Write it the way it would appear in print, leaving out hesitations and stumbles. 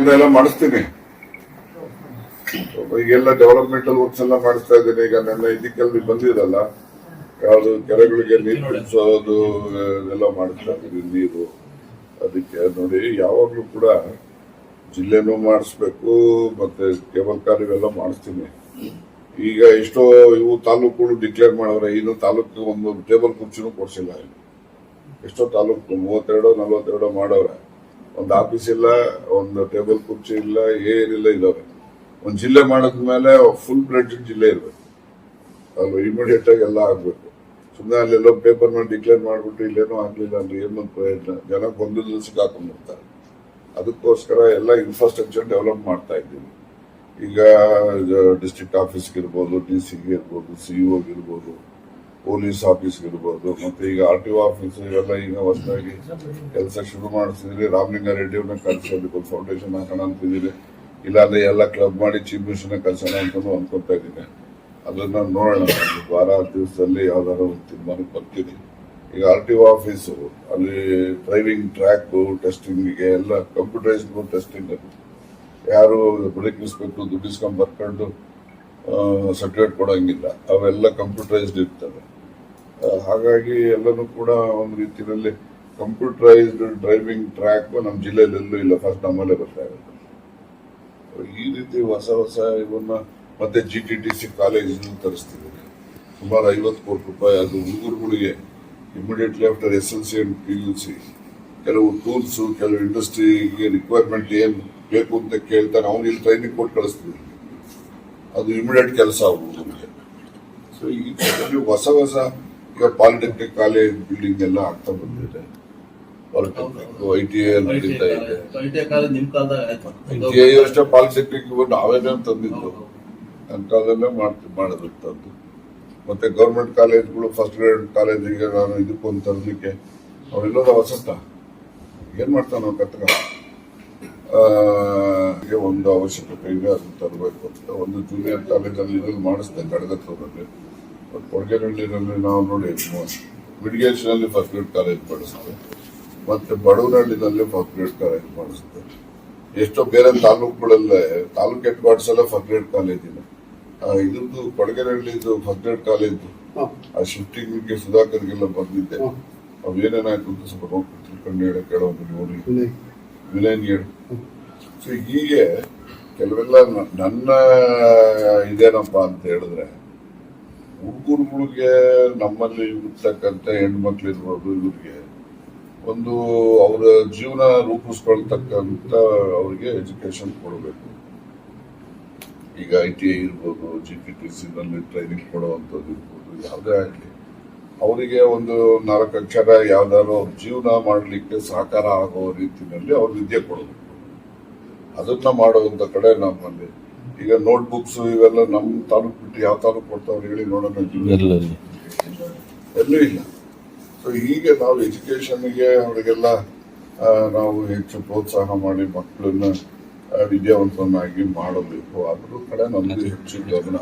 ಇದೆಲ್ಲ ಮಾಡಿಸ್ತೀನಿ. ಈಗೆಲ್ಲ ಡೆವಲಪ್ಮೆಂಟಲ್ ವರ್ಕ್ಸ್ ಎಲ್ಲ ಮಾಡಿಸ್ತಾ ಇದ್ದೀನಿ. ಈಗ ನನ್ನ ಇದಕ್ಕೆಲ್ಲ ಬಂದಿರಲ್ಲ, ಯಾವುದು ಕೆರೆಗಳಿಗೆ ನೀರು ಬಿಡಿಸೋದು ಇದೆಲ್ಲ ಮಾಡಿಸ್ತಾ ಇದ್ದೀನಿ. ನೀರು ಅದಕ್ಕೆ ನೋಡಿ, ಯಾವಾಗ್ಲೂ ಕೂಡ ಜಿಲ್ಲೆನೂ ಮಾಡಿಸ್ಬೇಕು, ಮತ್ತೆ ಕೇಬಲ್ ಕಾರ್ ಇವೆಲ್ಲ ಮಾಡಿಸ್ತೀನಿ. ಈಗ ಎಷ್ಟೋ ಇವು ತಾಲೂಕುಗಳು ಡಿಕ್ಲೇರ್ ಮಾಡವ್ರೆ, ಇನ್ನು ತಾಲೂಕು ಒಂದು ಟೇಬಲ್ ಕುರ್ಚಿನೂ ಕೊಡ್ಸಿಲ್ಲ. ಎಷ್ಟೋ ತಾಲೂಕು 32-42 ಮಾಡವ್ರೆ, ಒಂದು ಆಫೀಸ್ ಇಲ್ಲ, ಒಂದು ಟೇಬಲ್ ಕುರ್ಚಿ ಇಲ್ಲ, ಏನಿಲ್ಲ ಇದಾವೆ. ಒಂದು ಜಿಲ್ಲೆ ಮಾಡಿದ್ಮೇಲೆ ಫುಲ್ ಬ್ಲಡ್ ಜಿಲ್ಲೆ ಇರ್ಬೇಕು, ಅಲ್ವಾ? ಇಮಿಡಿಯೇಟ್ ಆಗಿ ಎಲ್ಲ ಆಗ್ಬೇಕು. ಸುಮ್ಮನೆ ಅಲ್ಲೆಲ್ಲೋ ಪೇಪರ್ ಮೇಲೆ ಡಿಕ್ಲೇರ್ ಮಾಡ್ಬಿಟ್ಟು ಇಲ್ಲೇನೋ ಆಗ್ಲಿಲ್ಲ ಅಂದ್ರೆ ಏನು ಪ್ರಯೋಜನ? ಜನ ಗೊಂದಲದಲ್ಲಿ ಸಿಕ್ಕಾಕೊಂಡ್ಬಿಡ್ತಾರೆ. ಅದಕ್ಕೋಸ್ಕರ ಎಲ್ಲ ಇನ್ಫ್ರಾಸ್ಟ್ರಕ್ಚರ್ ಡೆವಲಪ್ ಮಾಡ್ತಾ ಇದ್ದೀವಿ. ಈಗ ಡಿಸ್ಟ್ರಿಕ್ಟ್ ಆಫೀಸ್ಗೆ ಇರ್ಬೋದು, DC ಗೆ ಇರ್ಬೋದು, CO ಇರ್ಬೋದು, ಪೊಲೀಸ್ ಆಫೀಸ್ಗೆ ಇರ್ಬೋದು, ಮತ್ತೆ ಈಗ RTO ಆಫೀಸ್ ಇವೆಲ್ಲ ಈಗ ಹೊಸದಾಗಿ ಕೆಲಸ ಶುರು ಮಾಡಿಸಿದ್ರಿ. ರಾಮಲಿಂಗಾರೆಡ್ಡಿ ಅವ್ರನ್ನ ಕಳಿಸಿ ಅದಕ್ಕೆ ಫೌಂಡೇಶನ್ ಹಾಕೋಣ ಅಂತಿದ್ದೀರಿ. ಇಲ್ಲಾಂದ್ರೆ ಎಲ್ಲ ಕ್ಲಬ್ ಮಾಡಿ ಚೀಫ್ ಮಿನಿಸ್ಟರ್ನ ಕಳ್ಸೋಣ ಅಂತ ಅನ್ಕೊತಾ ಇದ್ದೀನಿ. ಅದನ್ನ ನೋಡೋಣ, ವಾರ ದಿವಸದಲ್ಲಿ ಯಾವ್ದಾದ್ರು ಒಂದು ತೀರ್ಮಾನಕ್ಕೆ ಬರ್ತೀನಿ. ಈಗ RTO ಆಫೀಸು ಅಲ್ಲಿ ಡ್ರೈವಿಂಗ್ ಟ್ರ್ಯಾಕ್ ಟೆಸ್ಟಿಂಗ್ಗೆ ಎಲ್ಲ ಕಂಪ್ಯೂಟರೈಸ್ಡ್ ಟೆಸ್ಟಿಂಗ್. ಯಾರು ಬ್ರೇಕ್ ಇಸ್ಬೇಕು ದುಡ್ಡು ಇಸ್ಕೊಂಡ್ ಬರ್ಕೊಂಡು ಸರ್ಟಿಫಿಕೇಟ್ ಕೊಡಂಗಿಲ್ಲ, ಅವೆಲ್ಲ ಕಂಪ್ಯೂಟರೈಸ್ಡ್ ಇರ್ತವೆ. ಹಾಗಾಗಿ ಎಲ್ಲನೂ ಕೂಡ ಒಂದು ರೀತಿಯಲ್ಲಿ ಕಂಪ್ಯೂಟರೈಸ್ಡ್ ಡ್ರೈವಿಂಗ್ ಟ್ರ್ಯಾಕ್ ನಮ್ಮ ಜಿಲ್ಲೆಯಲ್ಲಿ ಎಲ್ಲೂ ಇಲ್ಲ, ಫಸ್ಟ್ ನಮ್ಮಲ್ಲೇ ಬರ್ತಾ ಇರುತ್ತೆ. ಈ ರೀತಿ ಹೊಸ ಹೊಸ ಇವನ್ನ ಮತ್ತೆ GTTC ಕಾಲೇಜ್ ತರಿಸ್ತಿದ್ದಾರೆ, ಸುಮಾರು 50 ಕೋಟಿ ರೂಪಾಯಿ. ಅದು ಹುಡುಗರುಗಳಿಗೆ immediately after SLC and PUC ಕೆಲವು ಟೂಲ್ಸ್, ಕೆಲವು ಇಂಡಸ್ಟ್ರಿಗೆ ರಿಕ್ವೈರ್ಮೆಂಟ್ ಏನ್ ಬೇಕು ಅಂತ ಕೇಳ್ತಾರೆ, ಅವ್ನು ಇಲ್ಲಿ ಟ್ರೈನಿಂಗ್ ಕೊಟ್ಟು ಕಳಿಸ್ತೀವಿ. ಅದು ಇಮಿಡಿಯೇಟ್ ಕೆಲಸ ಹುಡುಗರಿಗೆ. ಸೊ ಈ ಹೊಸ ಹೊಸ ಈಗ ಪಾಲಿಟೆಕ್ನಿಕ್ ಕಾಲೇಜ್ ಬಿಲ್ಡಿಂಗ್ ಎಲ್ಲ ಆಗ್ತಾ ಬಂದಿದೆ. ಪಾಲಿಟೆಕ್ನಿಕ್ ITI ನಡೀತಾ ಇದೆ. ITI ಅಷ್ಟೇ, ಪಾಲಿಟೆಕ್ನಿಕ್ ನಾವೇನೇ ತಂದಿದ್ದು ಅಂತದನ್ನೇ ಮಾಡದಿರ್ತದ್ದು. ಮತ್ತೆ ಗೌರ್ಮೆಂಟ್ ಕಾಲೇಜ್ಗಳು ಫಸ್ಟ್ ಗ್ರೇಡ್ ಕಾಲೇಜಿಗೆ ನಾನು ಇದಕ್ಕೊಂದು ತರಲಿಕ್ಕೆ ಅವರೆಲ್ಲದ ಹೊಸತ ಏನ್ ಮಾಡ್ತಾನ ನಾವು ಕತ್ತಕ ಒಂದು ಅವಶ್ಯಕತೆ ಇದೆ, ಅದನ್ನ ತರಬೇಕು ಅಂತ ಒಂದು ಜೂನಿಯರ್ ಕಾಲೇಜಲ್ಲಿ ಇದ್ರಲ್ಲಿ ಮಾಡಿಸ್ದೆ ಕಡಗತ್ತೂರಲ್ಲಿ. ಕೊಡಗೇನಹಳ್ಳಿನಲ್ಲಿ ನಾವು ನೋಡಿ ಮಿಡಿಗೇಷನ್ ಅಲ್ಲಿ ಫಸ್ಟ್ ಗ್ರೇಡ್ ಕಾಲೇಜ್ ಮಾಡಿಸ್ದೆ, ಮತ್ತೆ ಬಡವನಹಳ್ಳಿನಲ್ಲಿ ಫಸ್ಟ್ ಗ್ರೇಡ್ ಕಾಲೇಜ್ ಮಾಡಿಸ್ದೆ. ಎಷ್ಟೋ ಬೇರೆ ತಾಲೂಕುಗಳಲ್ಲೇ ತಾಲೂಕ್ ಹೆಡ್ ಕ್ವಾರ್ಟರ್ಸ್ ಎಲ್ಲ ಫಸ್ಟ್ ಗ್ರೇಡ್ ಕಾಲೇಜ್ ಇದೆ. ಇದ್ರದ್ದು ಕೊಡಗೇನಹಳ್ಳಿದು ಫಸ್ಟ್ ಗ್ರೇಡ್ ಕಾಲೇಜ್ ಆ ಶಿಫ್ಟಿಂಗ್ಗೆ ಸುಧಾಕರ್ಗೆಲ್ಲ ಬಂದಿದ್ದೆ. ಅವೇನೇನಾಯ್ತು ಅಂತ ಸ್ವಲ್ಪ ನೋಡ್ಕೊಂಡು ತಿಳ್ಕೊಂಡು ಕೇಳೋದು ನೋಡಿ ವಿಲೈನ್ ಹೇಳಿ. ಸೊ ಹೀಗೆ ಕೆಲವೆಲ್ಲ ನನ್ನ ಇದೇನಪ್ಪ ಅಂತ ಹೇಳಿದ್ರೆ, ಹುಡುಗರುಗಳಿಗೆ ನಮ್ಮಲ್ಲಿ ಇರ್ತಕ್ಕಂಥ ಹೆಣ್ಮಕ್ಳು ಇರ್ಬೋದು, ಇವ್ರಿಗೆ ಒಂದು ಅವರ ಜೀವನ ರೂಪಿಸ್ಕೊಳ್ತಕ್ಕಂಥ ಅವ್ರಿಗೆ ಎಜುಕೇಶನ್ ಕೊಡಬೇಕು. ಈಗ ITI ಇರ್ಬೋದು, GTTC ನಲ್ಲಿ ಟ್ರೈನಿಂಗ್ ಕೊಡುವಂಥದ್ದು ಇರ್ಬೋದು, ಯಾವುದೇ ಆಗಲಿ ಅವರಿಗೆ ಒಂದು 4 ಅಕ್ಷರ ಯಾವ್ದಾದ್ರು ಅವ್ರ ಜೀವನ ಮಾಡಲಿಕ್ಕೆ ಸಹಕಾರ ಆಗೋ ರೀತಿಯಲ್ಲಿ ಅವ್ರ ವಿದ್ಯೆ ಕೊಡಬೇಕು. ಅದನ್ನ ಮಾಡುವಂತ ಕಡೆ ನಮ್ಮಲ್ಲಿ ಈಗ ನೋಟ್ ಬುಕ್ಸ್ ಇವೆಲ್ಲ ನಮ್ಮ ತಾಲೂಕು ಬಿಟ್ಟು ಯಾವ ತಾಲೂಕು ಕೊಡ್ತಾವ್ರು ಹೇಳಿ ನೋಡೋಣ, ಎಲ್ಲೂ ಇಲ್ಲ. ಸೊ ಹೀಗೆ ನಾವು ಎಜುಕೇಶನ್ಗೆ ಅವರಿಗೆಲ್ಲ ನಾವು ಹೆಚ್ಚು ಪ್ರೋತ್ಸಾಹ ಮಾಡಿ ಮಕ್ಕಳನ್ನ ವಿದ್ಯಾವಂತನಾಗಿ ಮಾಡಬೇಕು. ಅದ್ರ ಕಡೆ ನಮ್ದು ಹೆಚ್ಚು ಗಮನ.